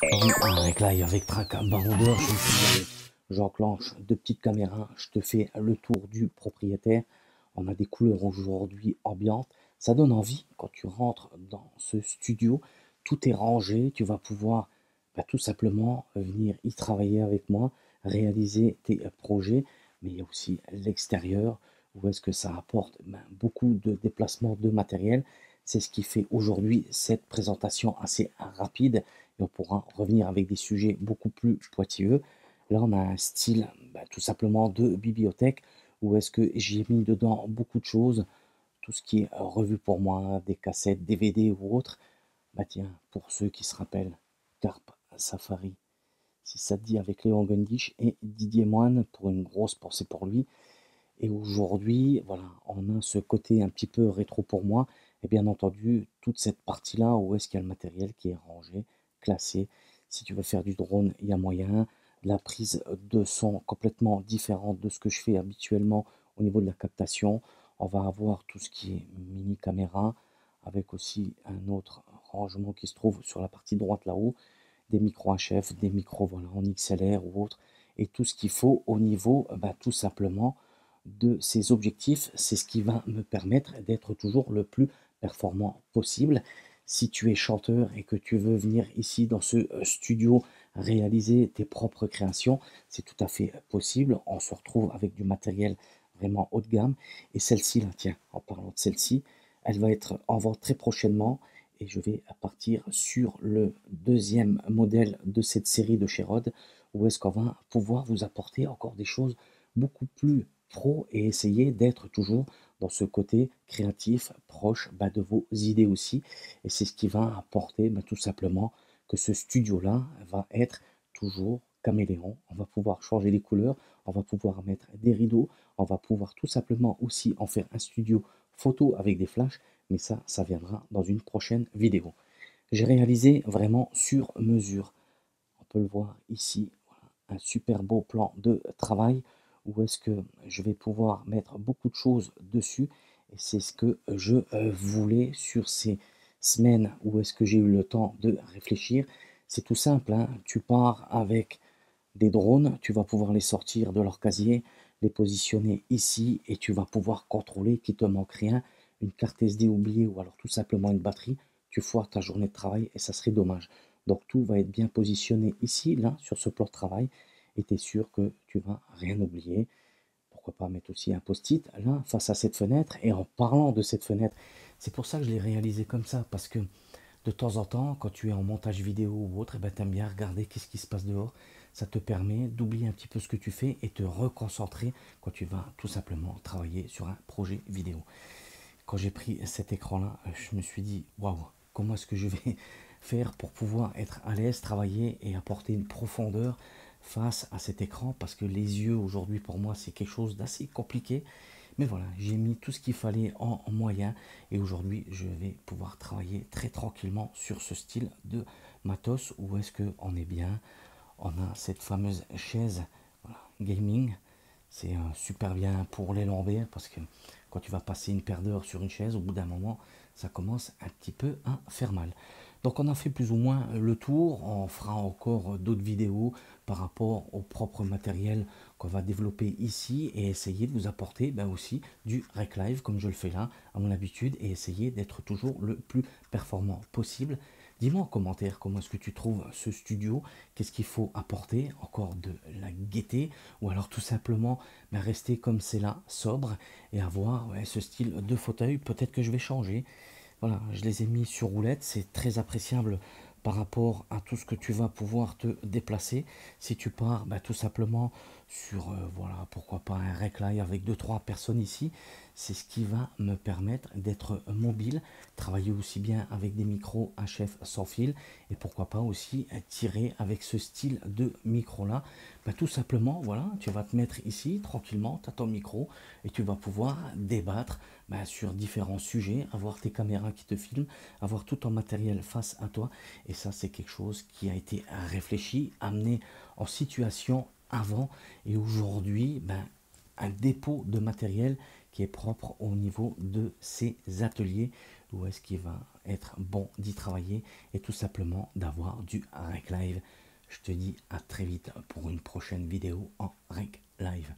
Oui, avec live, avec track baroudeur, je me suis dit, allez, j'enclenche deux petites caméras, je te fais le tour du propriétaire. On a des couleurs aujourd'hui ambiantes. Ça donne envie quand tu rentres dans ce studio. Tout est rangé, tu vas pouvoir tout simplement venir y travailler avec moi, réaliser tes projets, mais il y a aussi l'extérieur où est-ce que ça apporte beaucoup de déplacements de matériel. C'est ce qui fait aujourd'hui cette présentation assez rapide et on pourra revenir avec des sujets beaucoup plus pointilleux. Là, on a un style tout simplement de bibliothèque où est-ce que j'ai mis dedans beaucoup de choses, tout ce qui est revu pour moi, des cassettes, DVD ou autres. Bah tiens, pour ceux qui se rappellent, Carp Safari, si ça te dit avec Léon Gundish et Didier Moine, pour une grosse pensée pour lui. Et aujourd'hui, voilà, on a ce côté un petit peu rétro pour moi, et bien entendu, toute cette partie-là où est-ce qu'il y a le matériel qui est rangé, classé. Si tu veux faire du drone, il y a moyen. La prise de son complètement différente de ce que je fais habituellement au niveau de la captation. On va avoir tout ce qui est mini caméra, avec aussi un autre rangement qui se trouve sur la partie droite là-haut, des micros HF, des micros voilà, en XLR ou autre, et tout ce qu'il faut au niveau tout simplement de ces objectifs. C'est ce qui va me permettre d'être toujours le plus performant possible. Si tu es chanteur et que tu veux venir ici dans ce studio réaliser tes propres créations, c'est tout à fait possible. On se retrouve avec du matériel vraiment haut de gamme. Et celle-ci, là, tiens, en parlant de celle-ci, elle va être en vente très prochainement et je vais partir sur le deuxième modèle de cette série de chez Rode où est-ce qu'on va pouvoir vous apporter encore des choses beaucoup plus pro et essayer d'être toujours dans ce côté créatif, proche de vos idées aussi. Et c'est ce qui va apporter tout simplement que ce studio-là va être toujours caméléon. On va pouvoir changer les couleurs, on va pouvoir mettre des rideaux, on va pouvoir tout simplement aussi en faire un studio photo avec des flashs, mais ça viendra dans une prochaine vidéo. J'ai réalisé vraiment sur mesure. On peut le voir ici, voilà, un super beau plan de travail où est-ce que je vais pouvoir mettre beaucoup de choses dessus. Et c'est ce que je voulais sur ces semaines où est-ce que j'ai eu le temps de réfléchir. C'est tout simple, hein. Tu pars avec des drones, tu vas pouvoir les sortir de leur casier, les positionner ici et tu vas pouvoir contrôler qu'il te manque rien, une carte SD oubliée ou alors tout simplement une batterie, tu foires ta journée de travail et ça serait dommage. Donc tout va être bien positionné ici, là, sur ce plan de travail et tu es sûr que tu vas rien oublier. Pourquoi pas mettre aussi un post-it là, face à cette fenêtre. Et en parlant de cette fenêtre, c'est pour ça que je l'ai réalisé comme ça, parce que de temps en temps, quand tu es en montage vidéo ou autre, tu aimes bien regarder qu'est-ce qui se passe dehors. Ça te permet d'oublier un petit peu ce que tu fais et te reconcentrer quand tu vas tout simplement travailler sur un projet vidéo. Quand j'ai pris cet écran-là, je me suis dit, waouh, comment est-ce que je vais faire pour pouvoir être à l'aise, travailler et apporter une profondeur face à cet écran, parce que les yeux aujourd'hui pour moi c'est quelque chose d'assez compliqué. Mais voilà, j'ai mis tout ce qu'il fallait en moyen et aujourd'hui je vais pouvoir travailler très tranquillement sur ce style de matos. Où est-ce qu'on est bien? On a cette fameuse chaise, voilà, gaming. C'est super bien pour les lombaires parce que quand tu vas passer une paire d'heures sur une chaise, au bout d'un moment, ça commence un petit peu à faire mal. Donc on a fait plus ou moins le tour. On fera encore d'autres vidéos par rapport au propre matériel qu'on va développer ici et essayer de vous apporter aussi du rec live comme je le fais là à mon habitude et essayer d'être toujours le plus performant possible. Dis-moi en commentaire comment est-ce que tu trouves ce studio, qu'est-ce qu'il faut apporter, encore de la gaieté, ou alors tout simplement rester comme c'est là, sobre, et avoir ce style de fauteuil. Peut-être que je vais changer. Voilà, je les ai mis sur roulette, c'est très appréciable par rapport à tout ce que tu vas pouvoir te déplacer. Si tu pars tout simplement sur, voilà, pourquoi pas un recline avec deux trois personnes ici, c'est ce qui va me permettre d'être mobile, travailler aussi bien avec des micros HF sans fil, et pourquoi pas aussi tirer avec ce style de micro là. Tout simplement, voilà, tu vas te mettre ici tranquillement, tu as ton micro, et tu vas pouvoir débattre sur différents sujets, avoir tes caméras qui te filment, avoir tout ton matériel face à toi. Et ça, c'est quelque chose qui a été réfléchi, amené en situation avant et aujourd'hui, un dépôt de matériel qui est propre au niveau de ces ateliers. où est-ce qu'il va être bon d'y travailler et tout simplement d'avoir du Rec Live. Je te dis à très vite pour une prochaine vidéo en Rec Live.